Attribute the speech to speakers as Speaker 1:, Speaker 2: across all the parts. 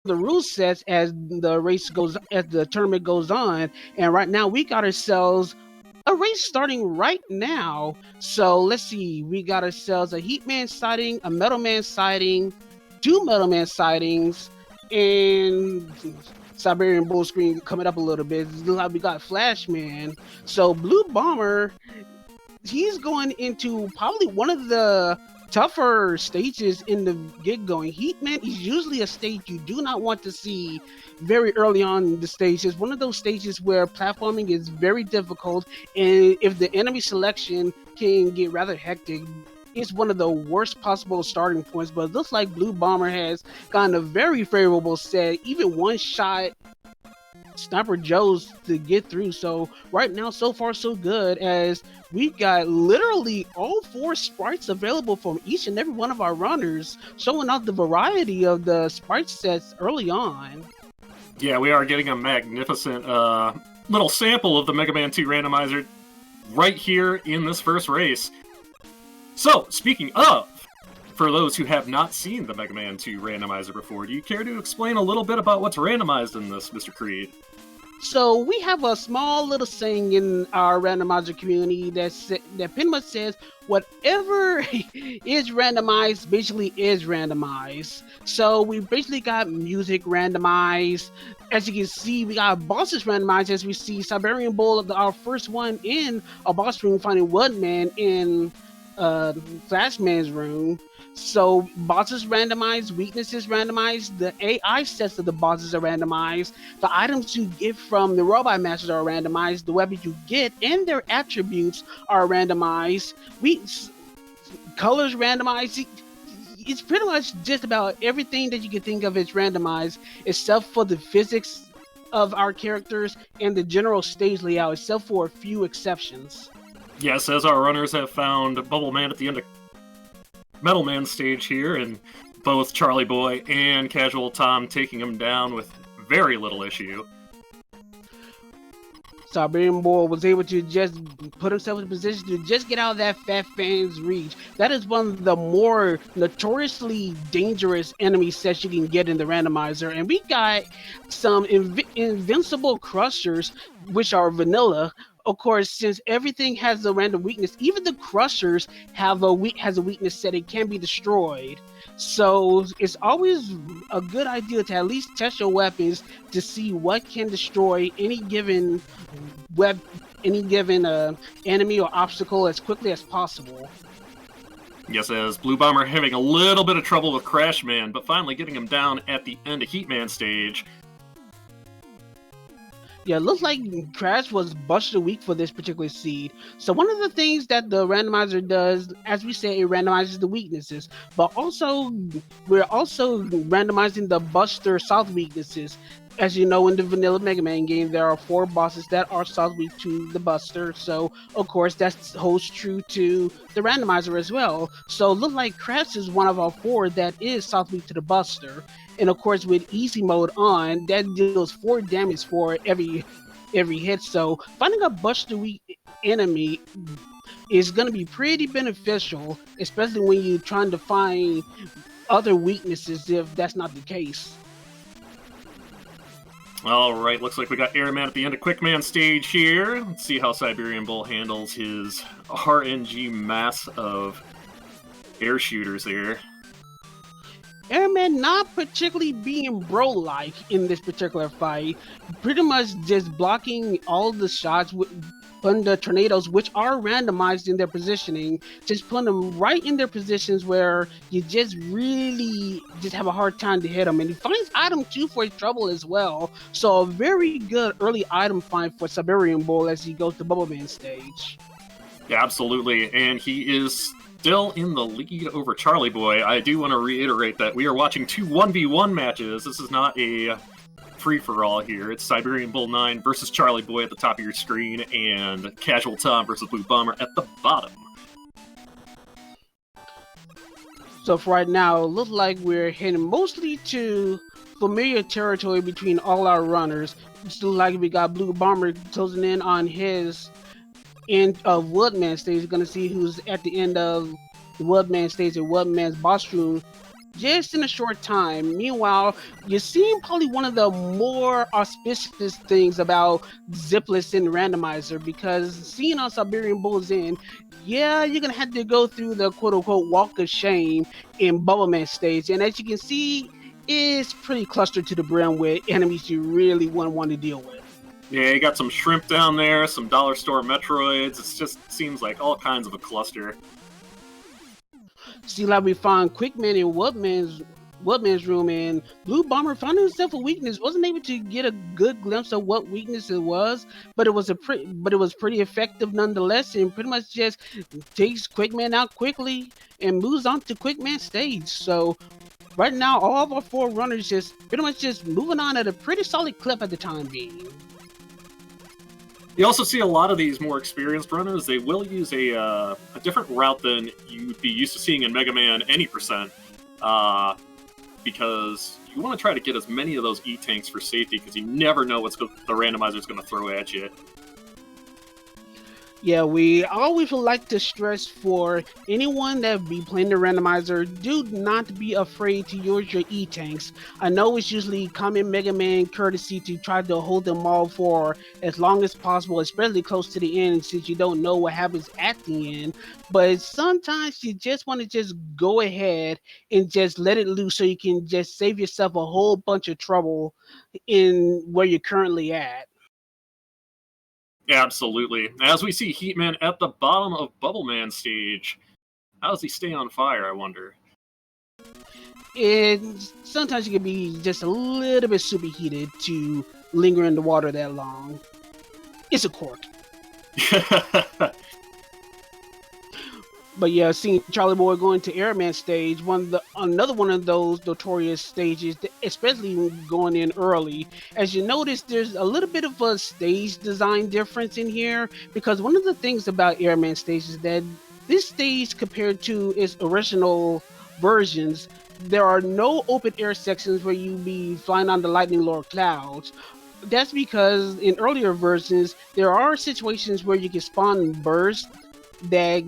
Speaker 1: the rule sets as the tournament goes on. And right now we got ourselves a race starting right now. So let's see, we got ourselves a Heat Man sighting, a Metal Man sighting, two Metal Man sightings, and Siberian Bull screen coming up a little bit. We got Flash Man. So Blue Bomber, he's going into probably one of the tougher stages in the get going. Heatman is usually a stage you do not want to see very early on in the stage. It's one of those stages where platforming is very difficult, and if the enemy selection can get rather hectic, it's one of the worst possible starting points. But it looks like Blue Bomber has gotten a very favorable set, even one shot Sniper Joe's to get through. So right now, so far so good, as we've got literally all four sprites available from each and every one of our runners, showing off the variety of the sprite sets early on.
Speaker 2: Yeah, we are getting a magnificent little sample of the Mega Man 2 randomizer right here in this first race. So, speaking of, for those who have not seen the Mega Man 2 randomizer before, do you care to explain a little bit about what's randomized in this, Mr. Creed?
Speaker 1: So we have a small little saying in our randomizer community that pretty much says whatever is randomized basically is randomized. So we basically got music randomized. As you can see, we got bosses randomized. As we see Siberian Bull, our first one in a boss room, finding Woodman in Flashman's room. So bosses randomized, weaknesses randomized, the AI sets of the bosses are randomized, the items you get from the robot masters are randomized, the weapons you get and their attributes are randomized, colors randomized. It's pretty much just about everything that you can think of is randomized, except for the physics of our characters and the general stage layout, except for a few exceptions.
Speaker 2: Yes, as our runners have found Bubble Man at the end of Metal Man stage here, and both Charlie Boy and Casual Tom taking him down with very little issue.
Speaker 1: Siberian Bull was able to just put himself in a position to just get out of that Fat Fan's reach. That is one of the more notoriously dangerous enemy sets you can get in the randomizer. And we got some Invincible Crushers, which are vanilla. Of course, since everything has a random weakness, even the Crushers has a weakness set. It can be destroyed. So it's always a good idea to at least test your weapons to see what can destroy any given enemy or obstacle as quickly as possible.
Speaker 2: Yes, as Blue Bomber having a little bit of trouble with Crash Man, but finally getting him down at the end of Heat Man stage.
Speaker 1: Yeah, it looks like Crash was busted weak for this particular seed. So one of the things that the randomizer does, as we say, it randomizes the weaknesses, but also we're also randomizing the Buster soft weaknesses. As you know, in the vanilla Mega Man game, there are 4 bosses that are soft weak to the Buster. So of course that holds true to the randomizer as well. So it looks like Crash is one of our 4 that is soft weak to the Buster. And of course, with easy mode on, that deals 4 damage for every hit. So finding a Buster weak enemy is going to be pretty beneficial, especially when you're trying to find other weaknesses if that's not the case.
Speaker 2: Alright, looks like we got Airman at the end of Quickman stage here. Let's see how Siberian Bull handles his RNG mass of air shooters there.
Speaker 1: Airman not particularly being bro-like in this particular fight, pretty much just blocking all the shots with putting the tornadoes, which are randomized in their positioning, just putting them right in their positions where you just really just have a hard time to hit them. And he finds item 2 for his trouble as well, so a very good early item find for Siberian Bull as he goes to Bubble Man stage.
Speaker 2: Yeah, absolutely, and he is still in the lead over Charlie Boy. I do want to reiterate that we are watching 2 1v1 matches. This is not a free-for-all here. It's Siberian Bull 9 versus Charlie Boy at the top of your screen, and Casual Tom versus Blue Bomber at the bottom.
Speaker 1: So for right now, it looks like we're heading mostly to familiar territory between all our runners. It's like we got Blue Bomber closing in on his end of Woodman stage. You're gonna see who's at the end of the Woodman stage and Woodman's boss room. just in a short time. Meanwhile, you're seeing probably one of the more auspicious things about Zipless and Randomizer, because seeing on Siberian Bulls in, yeah, you're gonna have to go through the quote unquote walk of shame in Bubbleman stage. And as you can see, it's pretty clustered to the brim with enemies you really wouldn't want to deal with.
Speaker 2: Yeah, you got some shrimp down there, some dollar store Metroids. It just seems like all kinds of a cluster.
Speaker 1: See, like we found Quickman in Woodman's room, and Blue Bomber found himself a weakness. Wasn't able to get a good glimpse of what weakness it was, but it was pretty effective nonetheless, and pretty much just takes Quickman out quickly and moves on to Quickman stage. So right now, all of our four runners just pretty much just moving on at a pretty solid clip at the time being.
Speaker 2: You also see a lot of these more experienced runners, they will use a different route than you'd be used to seeing in Mega Man any percent, because you want to try to get as many of those E-Tanks for safety, because you never know what the randomizer is going to throw at you.
Speaker 1: Yeah, we always would like to stress for anyone that be playing the randomizer, do not be afraid to use your E-Tanks. I know it's usually common Mega Man courtesy to try to hold them all for as long as possible, especially close to the end, since you don't know what happens at the end. But sometimes you just want to just go ahead and just let it loose so you can just save yourself a whole bunch of trouble in where you're currently at.
Speaker 2: Absolutely. As we see Heatman at the bottom of Bubbleman stage. How does he stay on fire, I wonder?
Speaker 1: And sometimes you can be just a little bit superheated to linger in the water that long. It's a quirk. But yeah, seeing Charlie Boy going to Airman stage, another one of those notorious stages, especially going in early. As you notice, there's a little bit of a stage design difference in here, because one of the things about Airman stage is that this stage, compared to its original versions, there are no open air sections where you be flying on the Lightning Lord clouds. That's because in earlier versions, there are situations where you can spawn bursts that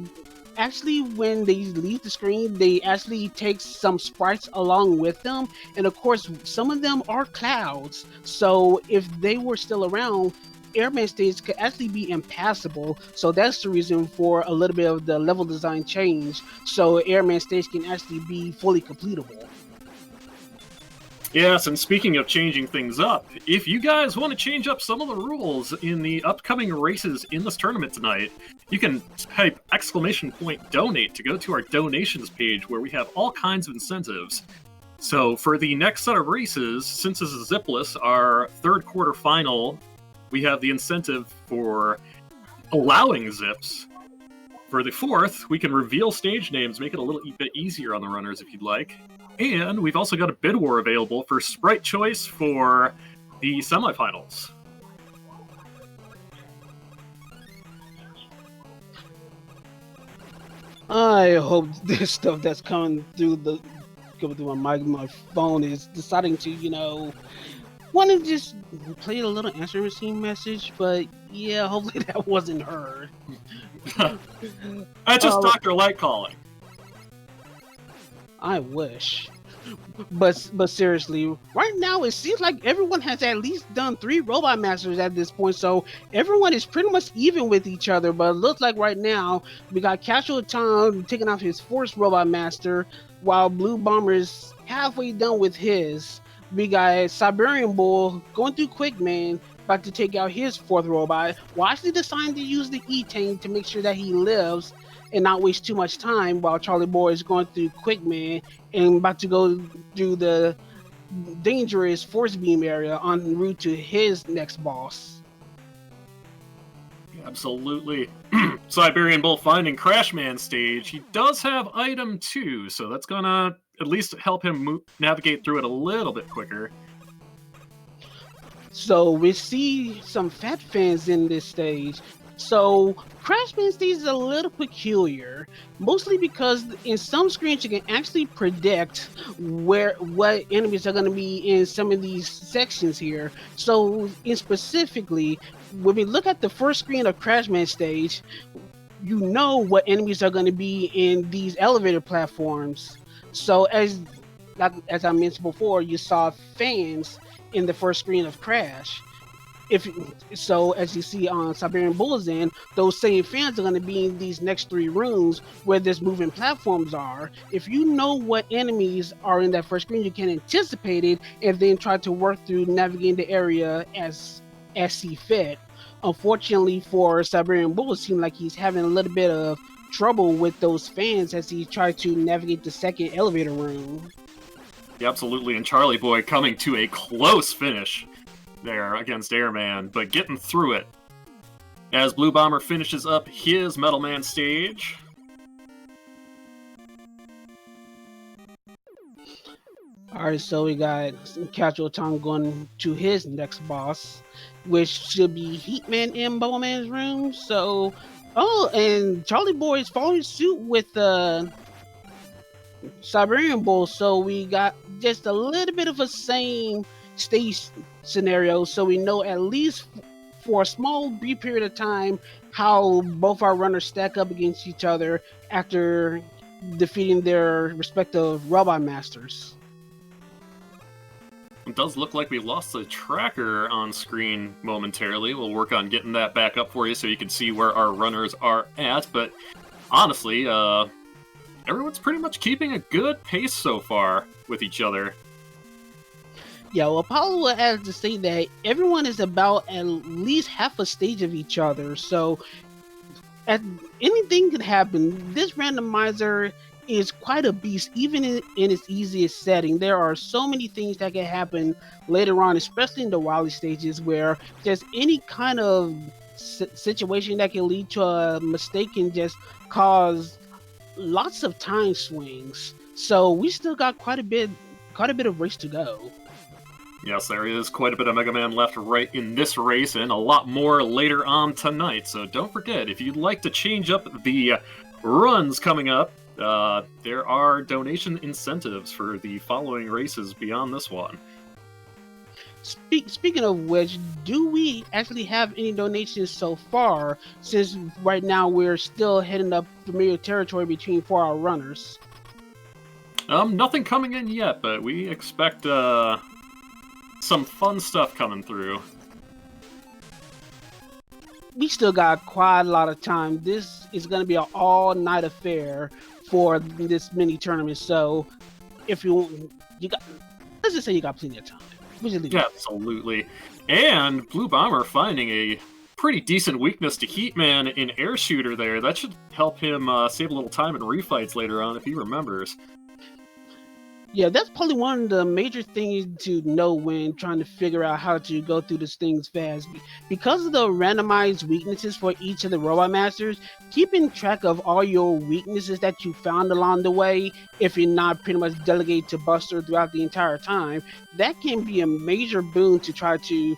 Speaker 1: actually, when they leave the screen, they actually take some sprites along with them, and of course some of them are clouds, so if they were still around, Airman stage could actually be impassable. So that's the reason for a little bit of the level design change, so Airman stage can actually be fully completable.
Speaker 2: Yes, and speaking of changing things up, if you guys want to change up some of the rules in the upcoming races in this tournament tonight, you can type !donate to go to our donations page, where we have all kinds of incentives. So for the next set of races, since this is Zipless, our third quarterfinal, we have the incentive for allowing zips. For the fourth, we can reveal stage names, make it a little bit easier on the runners if you'd like. And we've also got a bid war available for sprite choice for the semifinals.
Speaker 1: I hope this stuff that's coming through my phone is deciding to, want to just play a little answering machine message, but yeah, hopefully that wasn't heard.
Speaker 2: That's just Dr. Light calling.
Speaker 1: I wish. But seriously, right now it seems like everyone has at least done 3 Robot Masters at this point, so everyone is pretty much even with each other. But it looks like right now we got Casual Tom taking off his 4th Robot Master, while Blue Bomber is halfway done with his. We got Siberian Bull going through Quickman, about to take out his 4th robot, while actually deciding to use the E-Tank to make sure that he lives and not waste too much time, while Charlie Boy is going through Quickman and about to go through the dangerous Force Beam area en route to his next boss.
Speaker 2: Absolutely. Siberian Bull finding Crashman stage. He does have item 2, so that's gonna at least help him navigate through it a little bit quicker.
Speaker 1: So we see some fat fans in this stage. So Crashman stage is a little peculiar, mostly because in some screens you can actually predict what enemies are going to be in some of these sections here. So specifically, when we look at the first screen of Crashman stage, you know what enemies are going to be in these elevator platforms. So as like as I mentioned before, you saw fans in the first screen of Crash. If so, as you see on Siberian Bull's End, those same fans are going to be in these next three rooms where this moving platforms are. If you know what enemies are in that first screen, you can anticipate it and then try to work through navigating the area as see fit. Unfortunately for Siberian Bull, it seems like he's having a little bit of trouble with those fans as he tried to navigate the second elevator room.
Speaker 2: Yeah, absolutely, and Charlie Boy coming to a close finish there against Airman, but getting through it. As Blue Bomber finishes up his Metal Man stage.
Speaker 1: Alright, so we got Casual Tom going to his next boss, which should be Heatman in Bowman's room. So, oh, and Charlie Boy is following suit with Siberian Bull. So we got just a little bit of a same stage scenario. So we know at least for a small brief period of time how both our runners stack up against each other after defeating their respective robot masters.
Speaker 2: It does look like we lost the tracker on screen momentarily. We'll work on getting that back up for you so you can see where our runners are at. But honestly, everyone's pretty much keeping a good pace so far with each other.
Speaker 1: Yeah, well, Apollo has to say that everyone is about at least half a stage of each other. So anything could happen. This randomizer is quite a beast, even in its easiest setting. There are so many things that can happen later on, especially in the Wily stages, where just any kind of situation that can lead to a mistake can just cause lots of time swings. So we still got quite a bit of race to go.
Speaker 2: Yes, there is quite a bit of Mega Man left right in this race, and a lot more later on tonight. So don't forget, if you'd like to change up the runs coming up, there are donation incentives for the following races beyond this one.
Speaker 1: Speaking of which, do we actually have any donations so far, since right now we're still heading up familiar territory between 4 hour runners?
Speaker 2: Nothing coming in yet, but we expect some fun stuff coming through.
Speaker 1: We still got quite a lot of time. This is going to be an all-night affair for this mini tournament. So, if you got, let's just say you got plenty of time.
Speaker 2: Yeah, absolutely. And Blue Bomber finding a pretty decent weakness to Heatman in Air Shooter there. That should help him save a little time in refights later on if he remembers.
Speaker 1: Yeah, that's probably one of the major things to know when trying to figure out how to go through these things fast. Because of the randomized weaknesses for each of the Robot Masters, keeping track of all your weaknesses that you found along the way, if you're not pretty much delegated to Buster throughout the entire time, that can be a major boon to try to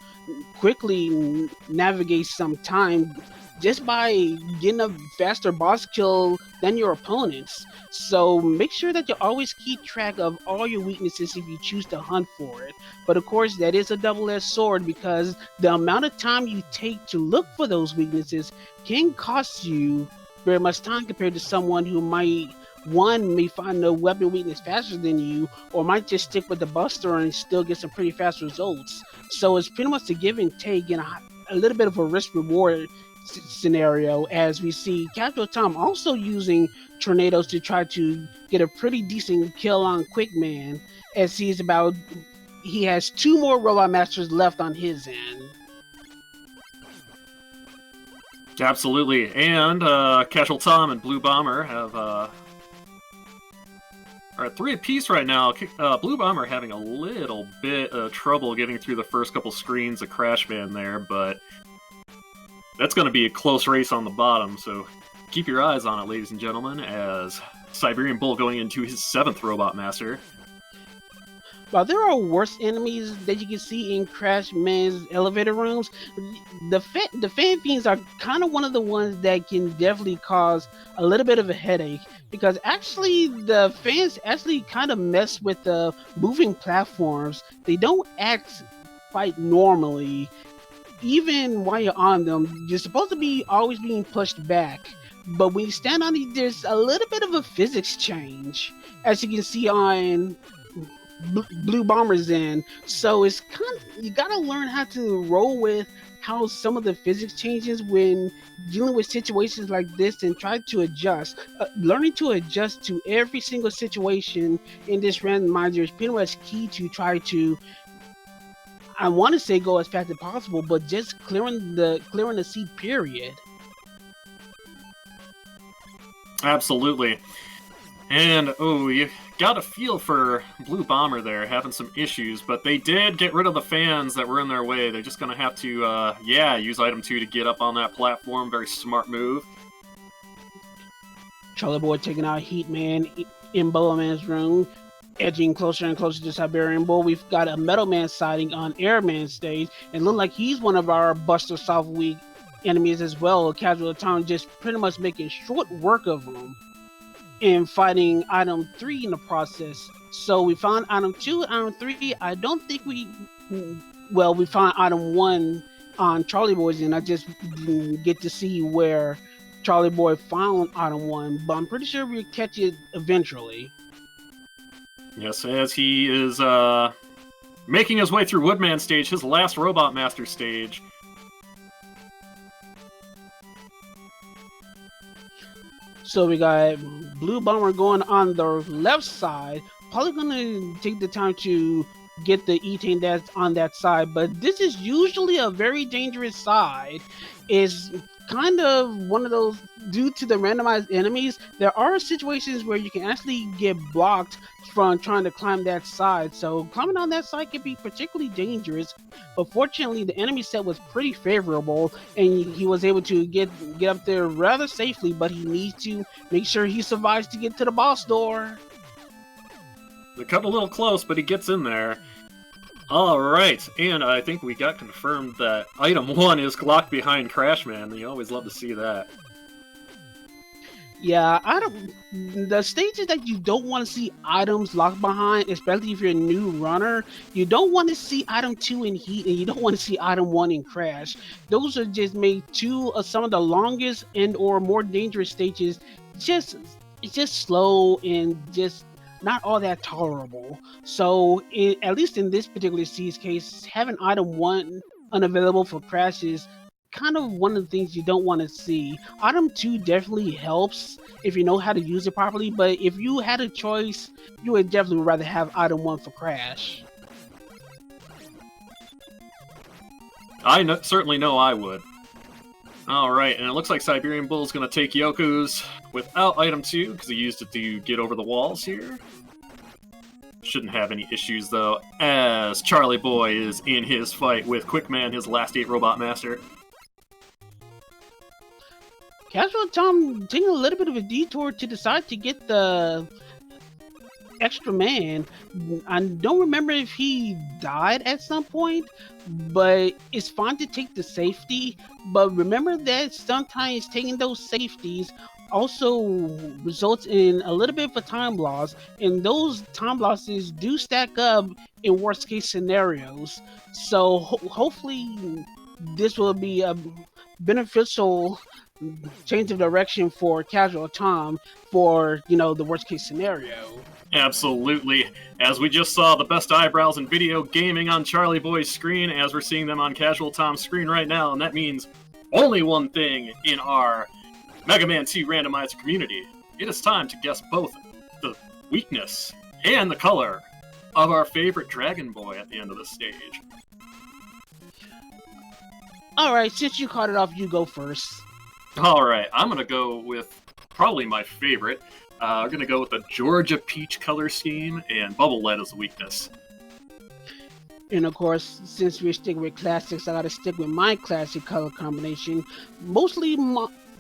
Speaker 1: quickly navigate some time just by getting a faster boss kill than your opponents. So make sure that you always keep track of all your weaknesses if you choose to hunt for it. But of course, that is a double-edged sword, because the amount of time you take to look for those weaknesses can cost you very much time compared to someone who may find a weapon weakness faster than you, or might just stick with the Buster and still get some pretty fast results. So it's pretty much a give and take and a little bit of a risk-reward scenario, as we see Casual Tom also using tornadoes to try to get a pretty decent kill on Quickman, as he has 2 more Robot Masters left on his end.
Speaker 2: Absolutely, and Casual Tom and Blue Bomber have are at 3 apiece right now. Blue Bomber having a little bit of trouble getting through the first couple screens of Crash Band there, but that's going to be a close race on the bottom, so keep your eyes on it, ladies and gentlemen, as Siberian Bull going into his 7th Robot Master.
Speaker 1: While there are worse enemies that you can see in Crash Man's elevator rooms, the Fan Fiends are kind of one of the ones that can definitely cause a little bit of a headache, because actually the fans actually kind of mess with the moving platforms. They don't act quite normally. Even while you're on them, you're supposed to be always being pushed back. But when you stand on it, there's a little bit of a physics change. As you can see on Blue Bombers in. So it's you gotta learn how to roll with how some of the physics changes when dealing with situations like this and try to adjust. Learning to adjust to every single situation in this randomizer is pretty much key to try to, I want to say, go as fast as possible, but just clearing the seat period.
Speaker 2: Absolutely. And, oh, you got a feel for Blue Bomber there, having some issues, but they did get rid of the fans that were in their way. They're just going to have to, use item 2 to get up on that platform. Very smart move.
Speaker 1: Charlie Boy taking out Heatman in Bolo Man's room, edging closer and closer to Siberian Bull. We've got a Metal Man sighting on Airman stage, and look like he's one of our Buster Soft Week enemies as well. Casual Tom just pretty much making short work of him and fighting item 3 in the process. So we found item 2, item 3. I don't think we found item 1 on Charlie Boy's, and I just didn't get to see where Charlie Boy found item 1, but I'm pretty sure we'll catch it eventually.
Speaker 2: Yes, as he is making his way through Woodman stage, his last Robot Master stage.
Speaker 1: So we got Blue Bomber going on the left side, probably gonna take the time to get the ethane that's on that side, but this is usually a very dangerous side. It's kind of one of those, due to the randomized enemies, there are situations where you can actually get blocked from trying to climb that side. So climbing on that side can be particularly dangerous, but fortunately the enemy set was pretty favorable and he was able to get up there rather safely, but he needs to make sure he survives to get to the boss door.
Speaker 2: They cut a little close, but he gets in there. Alright, and I think we got confirmed that item 1 is locked behind Crashman. You always love to see that.
Speaker 1: Yeah, the stages that you don't want to see items locked behind, especially if you're a new runner, you don't want to see item 2 in Heat, and you don't want to see item 1 in Crash. Those are just made 2 of some of the longest and or more dangerous stages. It's just slow and just not all that tolerable. So at least in this particular C's case, having item 1 unavailable for Crash is kind of one of the things you don't want to see. Item 2 definitely helps if you know how to use it properly, but if you had a choice, you would definitely rather have item 1 for Crash.
Speaker 2: I certainly know I would. Alright, and it looks like Siberian Bull's going to take Yoku's without item 2, because he used it to get over the walls here. Shouldn't have any issues, though, as Charlie Boy is in his fight with Quickman, his last 8 Robot Master.
Speaker 1: Casual Tom taking a little bit of a detour to decide to get the extra man. I don't remember if he died at some point, but it's fine to take the safety. But remember that sometimes taking those safeties also results in a little bit of a time loss, and those time losses do stack up in worst case scenarios. So hopefully this will be a beneficial change of direction for Casual Tom for, the worst case scenario.
Speaker 2: Absolutely. As we just saw the best eyebrows in video gaming on Charlie Boy's screen, as we're seeing them on Casual Tom's screen right now, and that means only one thing in our Mega Man 2 Randomizer community. It is time to guess both the weakness and the color of our favorite Dragon Boy at the end of the stage.
Speaker 1: Alright, since you caught it off, you go first.
Speaker 2: Alright, I'm going to go with probably my favorite. We're going to go with the Georgia Peach color scheme, and Bubble Lead as a weakness.
Speaker 1: And of course, since we're sticking with classics, I gotta stick with my classic color combination. Mostly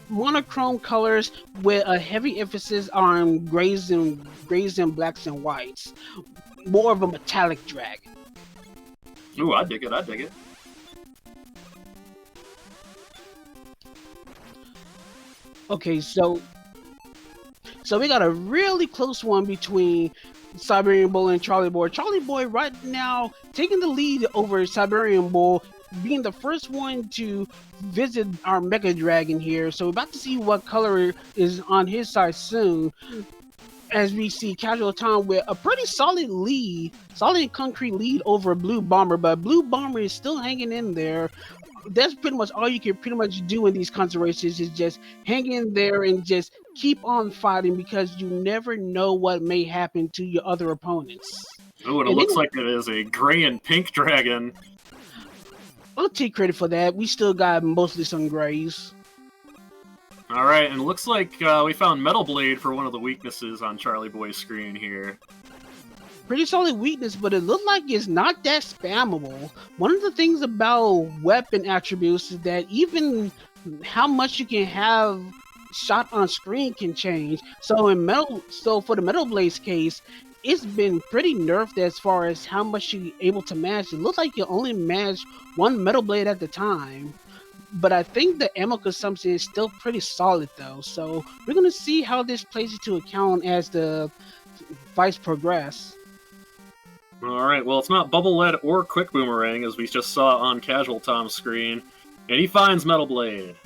Speaker 1: monochrome colors with a heavy emphasis on grays and blacks and whites. More of a metallic dragon.
Speaker 2: Ooh, I dig it.
Speaker 1: Okay, so we got a really close one between Siberian Bull and Charlie Boy. Charlie Boy right now taking the lead over Siberian Bull, being the first one to visit our Mega Dragon here. So we're about to see what color is on his side soon. as we see Casual Tom with a pretty solid lead, solid concrete lead over Blue Bomber, but Blue Bomber is still hanging in there. That's pretty much all you can pretty much do in these kinds of races is just hang in there and just keep on fighting because you never know what may happen to your other opponents.
Speaker 2: Oh, and it
Speaker 1: And then
Speaker 2: looks like it is a gray and pink dragon.
Speaker 1: I'll take credit for that. We still got mostly some grays.
Speaker 2: Alright, and it looks like we found Metal Blade for one of the weaknesses on Charlie Boy's screen here.
Speaker 1: Pretty solid weakness, but it looked like it's not that spammable. One of the things about weapon attributes is that even how much you can have shot on screen can change. So for the Metal Blade's case, it's been pretty nerfed as far as how much you're able to match. It looks like you only match one Metal Blade at the time. But I think the ammo consumption is still pretty solid though. So we're gonna see how this plays into account as the fights progress.
Speaker 2: Alright, well, it's not Bubble Lead or Quick Boomerang, as we just saw on Casual Tom's screen. And he finds Metal Blade.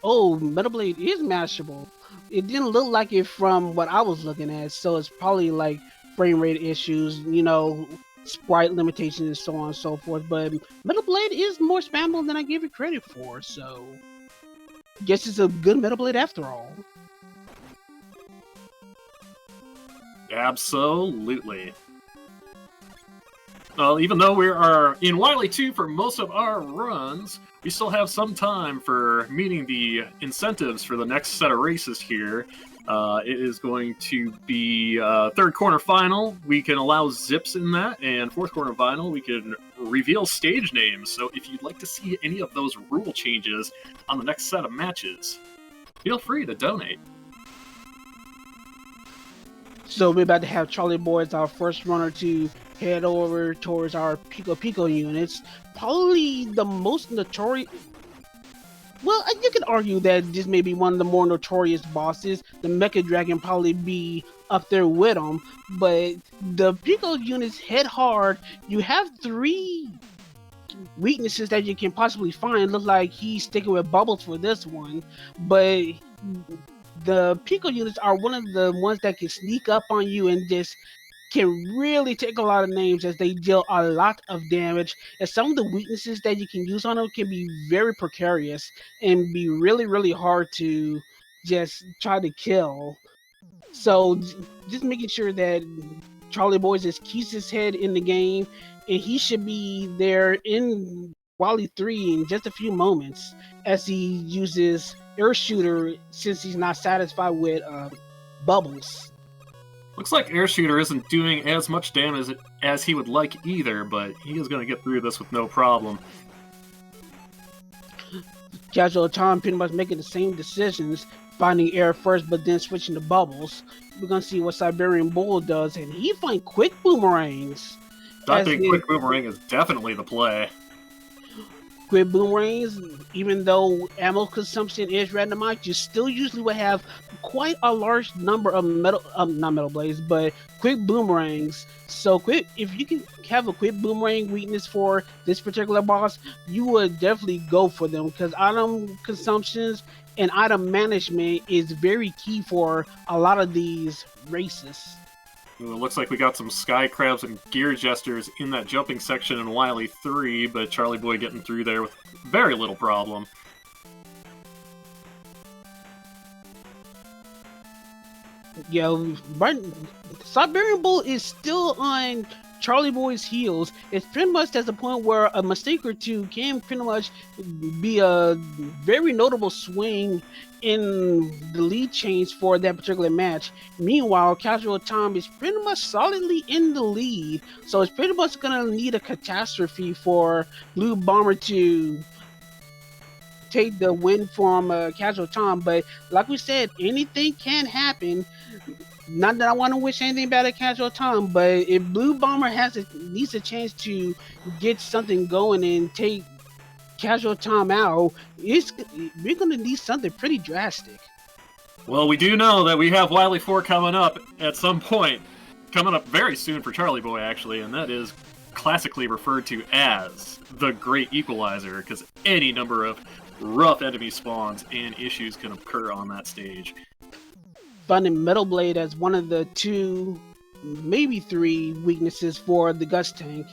Speaker 1: Oh, Metal Blade is mashable. It didn't look like it from what I was looking at, so it's probably like frame rate issues, sprite limitations and so on and so forth. But Metal Blade is more spammable than I gave it credit for, so guess it's a good Metal Blade after all.
Speaker 2: Absolutely. Well, even though we are in Wily 2 for most of our runs, we still have some time for meeting the incentives for the next set of races here. It is going to be third quarterfinal. We can allow zips in that, and fourth quarterfinal, we can reveal stage names. So if you'd like to see any of those rule changes on the next set of matches, feel free to donate.
Speaker 1: So we're about to have Charlie Boy as our first runner to head over towards our Pico Pico units. Probably the most notorious... Well, you could argue that this may be one of the more notorious bosses. The Mecha Dragon probably be up there with him. But the Pico units hit hard. You have 3 weaknesses that you can possibly find. Look like he's sticking with Bubbles for this one. But the Pico units are one of the ones that can sneak up on you and just can really take a lot of names as they deal a lot of damage. And some of the weaknesses that you can use on them can be very precarious and be really, really hard to just try to kill. So just making sure that Charlie Boy just keeps his head in the game, and he should be there in Wally 3 in just a few moments as he uses Air Shooter since he's not satisfied with Bubbles.
Speaker 2: Looks like Air Shooter isn't doing as much damage as he would like either, but he is going to get through this with no problem.
Speaker 1: Casual Tom pretty much making the same decisions, finding air first but then switching to Bubbles. We're going to see what Siberian Bull does, and he finds Quick Boomerangs.
Speaker 2: I think Quick Boomerang is definitely the play.
Speaker 1: Quick Boomerangs, even though ammo consumption is randomized, you still usually will have quite a large number of not metal blades, but quick boomerangs. So if you can have a quick boomerang weakness for this particular boss, you would definitely go for them because item consumptions and item management is very key for a lot of these races.
Speaker 2: It looks like we got some Sky Crabs and Gear Jesters in that jumping section in Wily 3, but Charlie Boy getting through there with very little problem.
Speaker 1: Yeah, right. Siberian Bull is still on Charlie Boy's heels. It's pretty much at the point where a mistake or two can pretty much be a very notable swing in the lead chains for that particular match. Meanwhile, Casual Tom is pretty much solidly in the lead, so it's pretty much gonna need a catastrophe for Blue Bomber to take the win from Casual Tom. But like we said, anything can happen. Not that I want to wish anything bad at Casual Tom, but if Blue Bomber needs a chance to get something going and take Casual Tom out, we're going to need something pretty drastic.
Speaker 2: Well, we do know that we have Wily 4 coming up at some point. Coming up very soon for Charlie Boy, actually, and that is classically referred to as the Great Equalizer, because any number of rough enemy spawns and issues can occur on that stage.
Speaker 1: finding Metal Blade as one of the 2, maybe 3 weaknesses for the Gust tank.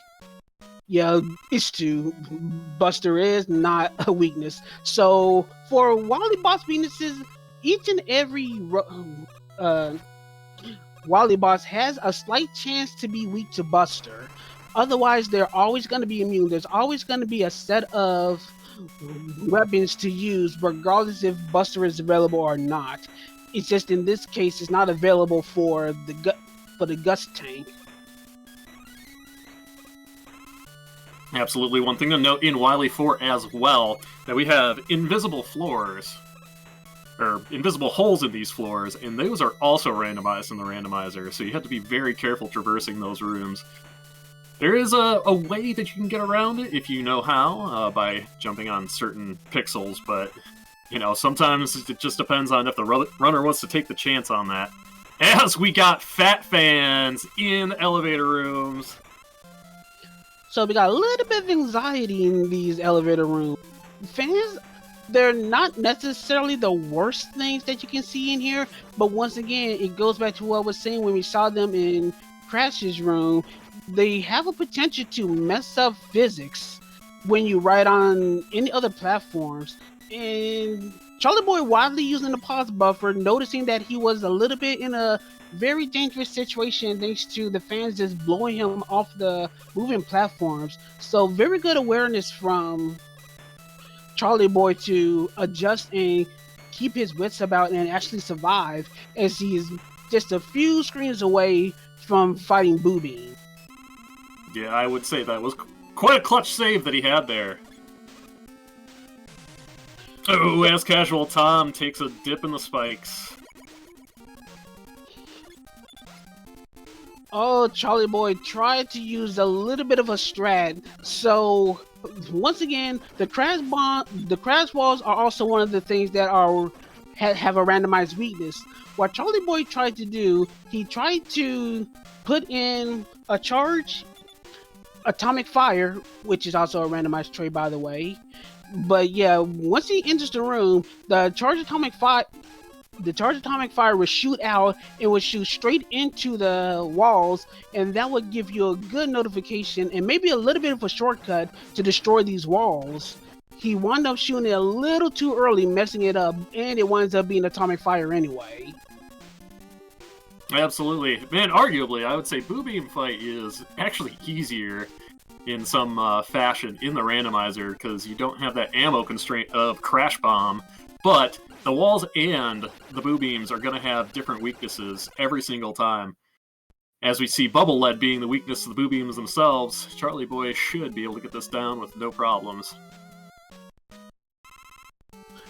Speaker 1: Yeah, it's 2. Buster is not a weakness. So for Wily Boss weaknesses, each and every Wily Boss has a slight chance to be weak to Buster. Otherwise, they're always going to be immune. There's always going to be a set of weapons to use, regardless if Buster is available or not. It's just in this case, it's not available for the Gust tank.
Speaker 2: Absolutely. One thing to note in Wily 4 as well, that we have invisible floors, or invisible holes in these floors, and those are also randomized in the randomizer, so you have to be very careful traversing those rooms. There is a way that you can get around it if you know how, by jumping on certain pixels, but, you know, sometimes it just depends on if the runner wants to take the chance on that. As we got fat fans in elevator rooms.
Speaker 1: So we got a little bit of anxiety in these elevator rooms. Fans, they're not necessarily the worst things that you can see in here, but once again, it goes back to what I was saying when we saw them in Crash's room. They have a potential to mess up physics when you ride on any other platforms. And Charlie Boy widely using the pause buffer, noticing that he was a little bit in a very dangerous situation thanks to the fans just blowing him off the moving platforms. So very good awareness from Charlie Boy to adjust and keep his wits about and actually survive, as he's just a few screens away from fighting Booby.
Speaker 2: Yeah, I would say that was quite a clutch save that he had there. Oh, as Casual Tom takes a dip in the spikes.
Speaker 1: Oh, Charlie Boy tried to use a little bit of a strat. So once again, the crash walls are also one of the things that have a randomized weakness. What Charlie Boy tried to do, he tried to put in a charge Atomic Fire, which is also a randomized trait, by the way. But yeah, once he enters the room, the charge Atomic Fire would shoot out. It would shoot straight into the walls, and that would give you a good notification and maybe a little bit of a shortcut to destroy these walls. He wound up shooting it a little too early, messing it up, and it winds up being Atomic Fire anyway.
Speaker 2: Absolutely. Man, arguably, I would say Boo Beam Fight is actually easier in some fashion in the randomizer, because you don't have that ammo constraint of Crash Bomb, but the walls and the Boo Beams are going to have different weaknesses every single time. As we see Bubble Lead being the weakness of the Boo Beams themselves, Charlie Boy should be able to get this down with no problems.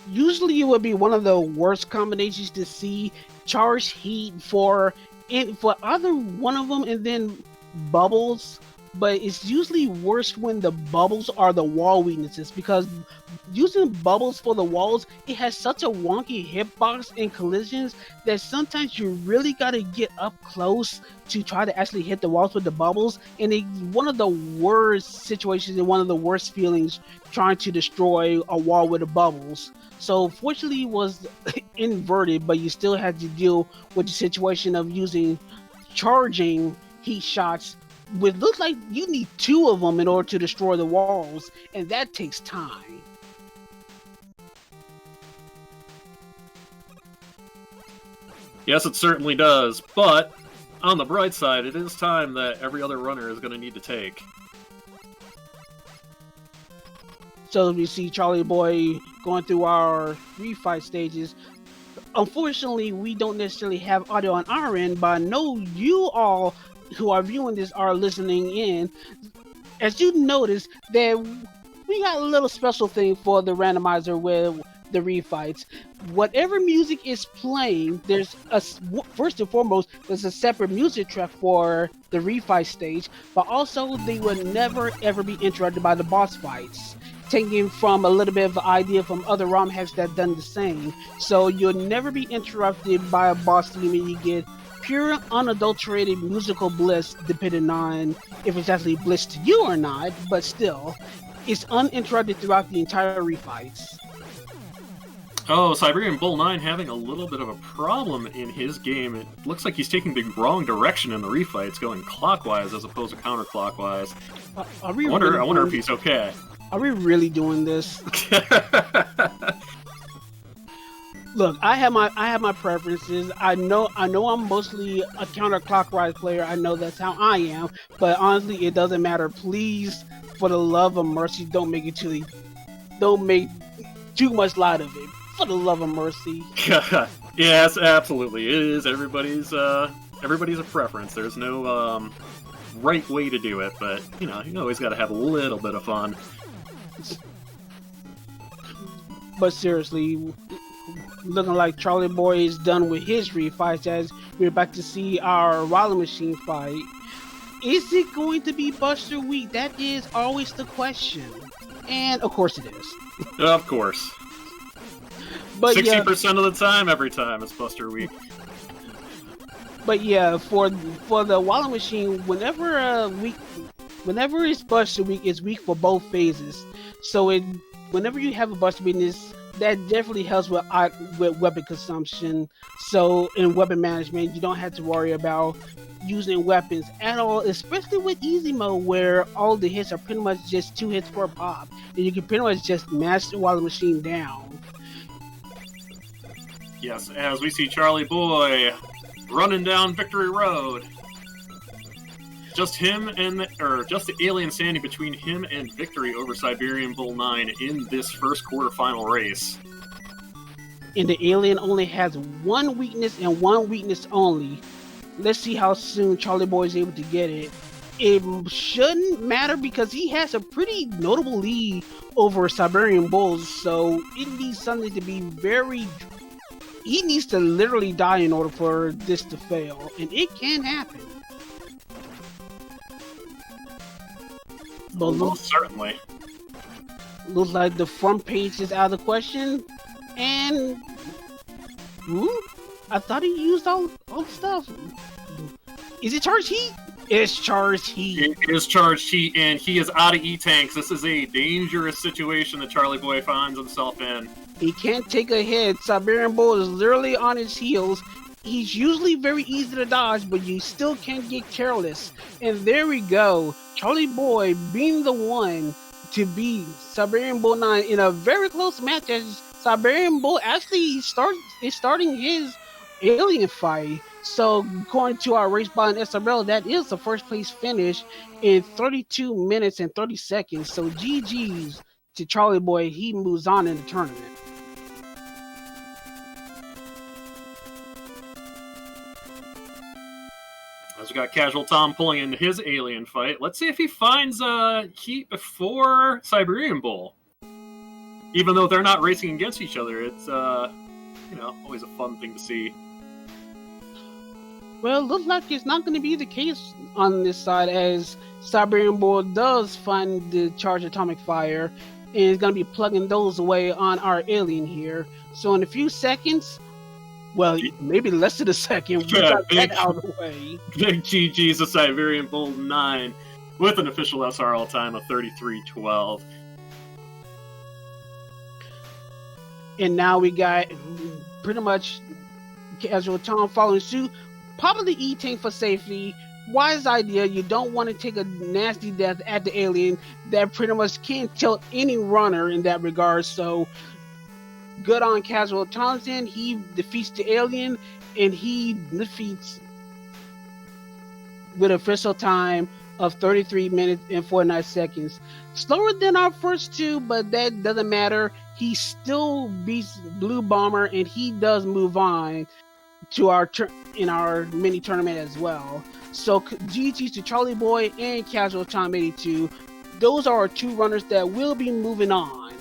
Speaker 1: Usually it would be one of the worst combinations to see charged heat for either one of them and then bubbles, but it's usually worse when the bubbles are the wall weaknesses, because using bubbles for the walls, it has such a wonky hitbox and collisions that sometimes you really gotta get up close to try to actually hit the walls with the bubbles, and it's one of the worst situations and one of the worst feelings trying to destroy a wall with the bubbles. So fortunately it was inverted, but you still had to deal with the situation of using charging heat shots, which looks like you need 2 of them in order to destroy the walls, and that takes time.
Speaker 2: Yes, it certainly does, but on the bright side, it is time that every other runner is going to need to take.
Speaker 1: So we see Charlie Boy going through our refight stages. Unfortunately, we don't necessarily have audio on our end, but I know you all who are viewing this are listening in. As you notice, that we got a little special thing for the randomizer with the refights. Whatever music is playing, there's first and foremost, there's a separate music track for the refight stage, but also they would never ever be interrupted by the boss fights, taking from a little bit of an idea from other ROM hacks that done the same. So you'll never be interrupted by a boss theme, and you get pure unadulterated musical bliss, depending on if it's actually bliss to you or not, but still, it's uninterrupted throughout the entire refights.
Speaker 2: Oh, Siberian Bull 9 having a little bit of a problem in his game. It looks like he's taking the wrong direction in the refights, going clockwise as opposed to counterclockwise.
Speaker 1: Are we
Speaker 2: I wonder if he's okay.
Speaker 1: Are we really doing this? Look, I have my preferences. I know I'm mostly a counterclockwise player. I know that's how I am. But honestly, it doesn't matter. Please, for the love of mercy, don't make too much light of it. For the love of mercy.
Speaker 2: Yes, absolutely. It is everybody's a preference. There's no right way to do it, but you always got to have a little bit of fun.
Speaker 1: But seriously, looking like Charlie Boy is done with his refights, as we're about to see our Rolling Machine fight. Is it going to be Buster Week? That is always the question. And of course it is.
Speaker 2: Of course. But 60% of the time, every time, it's Buster Week.
Speaker 1: But yeah, for the Wallet Machine, whenever it's Buster Week, it's weak for both phases. So whenever you have a Buster Week, that definitely helps with weapon consumption. So in weapon management, you don't have to worry about using weapons at all, especially with easy mode, where all the hits are pretty much just 2 hits per pop, and you can pretty much just mash the Wallet Machine down.
Speaker 2: Yes, as we see Charlie Boy running down Victory Road. Just the alien standing between him and victory over Siberian Bull 9 in this first quarterfinal race.
Speaker 1: And the alien only has one weakness and one weakness only. Let's see how soon Charlie Boy is able to get it. It shouldn't matter because he has a pretty notable lead over Siberian Bulls, so it needs something to be he needs to literally die in order for this to fail, and it can happen. But
Speaker 2: most certainly.
Speaker 1: Looks like the front page is out of the question, and I thought he used all the stuff. Is it charged heat? It's charged heat.
Speaker 2: It is charged heat, and he is out of E-tanks. This is a dangerous situation that Charlie Boy finds himself in.
Speaker 1: He can't take a hit. Siberian Bull is literally on his heels. He's usually very easy to dodge, but you still can't get careless. And there we go. Charlie Boy being the one to beat Siberian Bull 9 in a very close match, as Siberian Bull actually is starting his alien fight. So according to our race bot in SRL, that is the first place finish in 32 minutes and 30 seconds. So GG's to Charlie Boy. He moves on in the tournament.
Speaker 2: As we got Casual Tom pulling into his alien fight. Let's see if he finds heat before Siberian Bull. Even though they're not racing against each other, it's always a fun thing to see.
Speaker 1: Well, it looks like it's not going to be the case on this side, as Siberian Bull does find the charged atomic fire and is going to be plugging those away on our alien here. So in a few seconds, well, maybe less than a second, we got that out of the way.
Speaker 2: Big GG's to Siberian Bull 9 with an official SRL time of 33:12.
Speaker 1: And now we got pretty much Casual Tom following suit. Probably E-tank for safety. Wise idea. You don't want to take a nasty death at the alien that pretty much can't tilt any runner in that regard. So good on Casual Thompson. He defeats the alien, and he defeats with official time of 33 minutes and 49 seconds. Slower than our first two, but that doesn't matter. He still beats Blue Bomber, and he does move on to our in our mini tournament as well. So GG's to Charlie Boy and Casual Tom 82. Those are our two runners that will be moving on.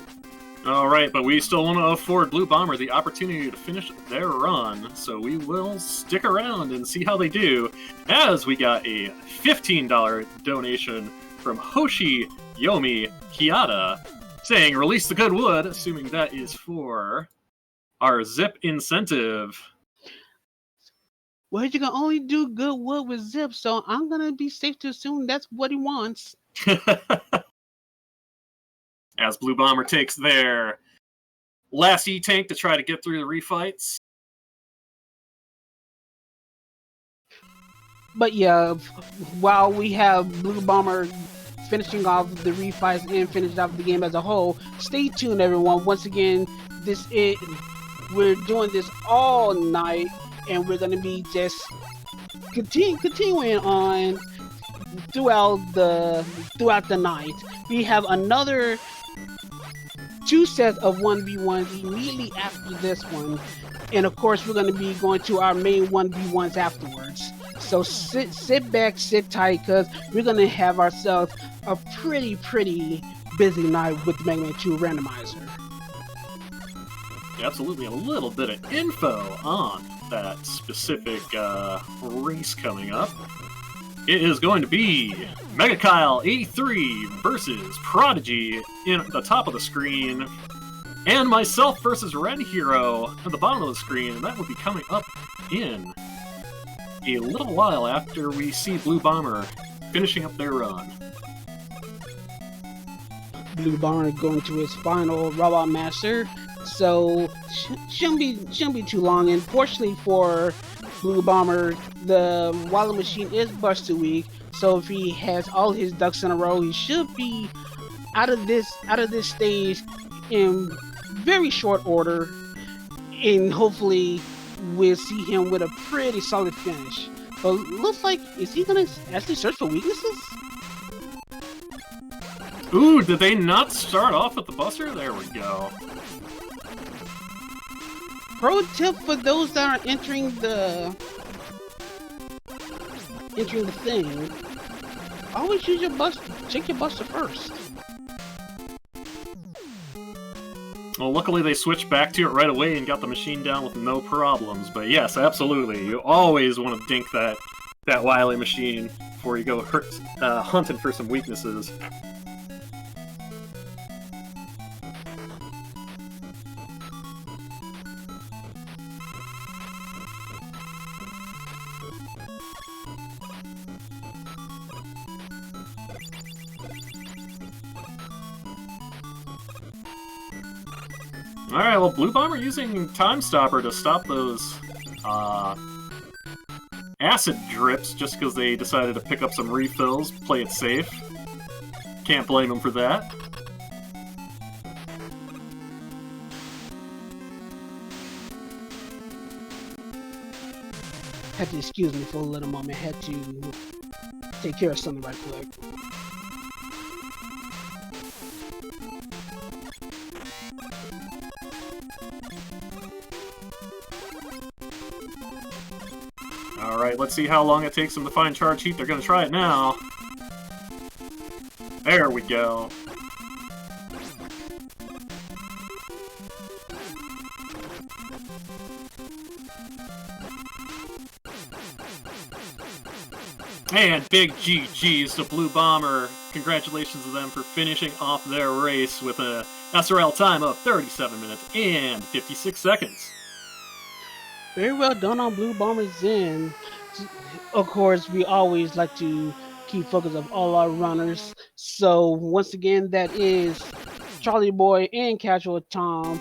Speaker 2: All right, but we still want to afford Blue Bomber the opportunity to finish their run, so we will stick around and see how they do, as we got a $15 donation from Hoshi Yomi Kiata, saying, release the good wood, assuming that is for our Zip incentive.
Speaker 1: Well, you can only do good wood with Zip, so I'm going to be safe to assume that's what he wants.
Speaker 2: As Blue Bomber takes their last E-Tank to try to get through the refights.
Speaker 1: But yeah, while we have Blue Bomber finishing off the refights and finishing off the game as a whole, stay tuned, everyone. Once again, we're doing this all night, and we're gonna be just continuing on throughout the night. We have another 2 sets of 1v1s immediately after this one, and of course we're going to be going to our main 1v1s afterwards. So sit back, sit tight, because we're going to have ourselves a pretty busy night with the Mega Man 2 Randomizer.
Speaker 2: Absolutely, a little bit of info on that specific race coming up. It is going to be Mega Kyle 83 versus Prodigy in the top of the screen, and myself versus Red Hero at the bottom of the screen, and that will be coming up in a little while after we see Blue Bomber finishing up their run.
Speaker 1: Blue Bomber going to his final Robot Master, so shouldn't be too long. And fortunately for Blue Bomber, the Wallet Machine is busted weak, so if he has all his ducks in a row, he should be out of this stage in very short order, and hopefully we'll see him with a pretty solid finish. But looks like, is he gonna actually search for weaknesses?
Speaker 2: Ooh, did they not start off with the buster? There we go.
Speaker 1: Pro tip for those that are entering the thing: always use your buster. Check your buster first.
Speaker 2: Well, luckily they switched back to it right away and got the machine down with no problems. But yes, absolutely, you always want to dink that Wily machine before you go hunting for some weaknesses. Alright, well, Blue Bomber using Time Stopper to stop those acid drips just because they decided to pick up some refills, play it safe. Can't blame them for that.
Speaker 1: Had to excuse me for a little moment. Had to take care of something right quick.
Speaker 2: Alright, let's see how long it takes them to find charge heat. They're gonna try it now. There we go. And big GG's to Blue Bomber. Congratulations to them for finishing off their race with a SRL time of 37 minutes and 56 seconds.
Speaker 1: Very well done on Blue Bomber's end. Of course, we always like to keep focus of all our runners. So once again, that is Charlie Boy and Casual Tom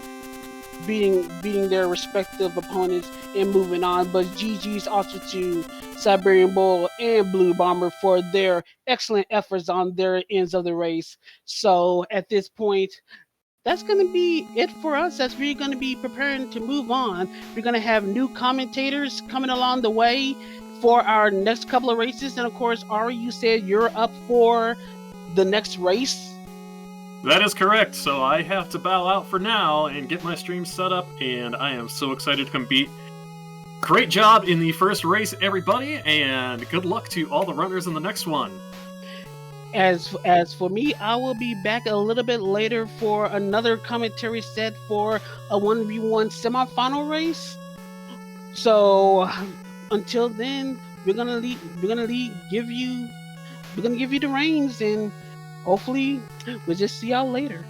Speaker 1: beating their respective opponents and moving on. But GG's also to Siberian Bull and Blue Bomber for their excellent efforts on their ends of the race. So at this point, that's going to be it for us as we're going to be preparing to move on. We're going to have new commentators coming along the way for our next couple of races. And of course, Ari, you said you're up for the next race.
Speaker 2: That is correct. So I have to bow out for now and get my stream set up. And I am so excited to compete. Great job in the first race, everybody. And good luck to all the runners in the next one.
Speaker 1: As for me, I will be back a little bit later for another commentary set for a 1v1 semifinal race. So until then, we're gonna give you the reins, and hopefully we'll just see y'all later.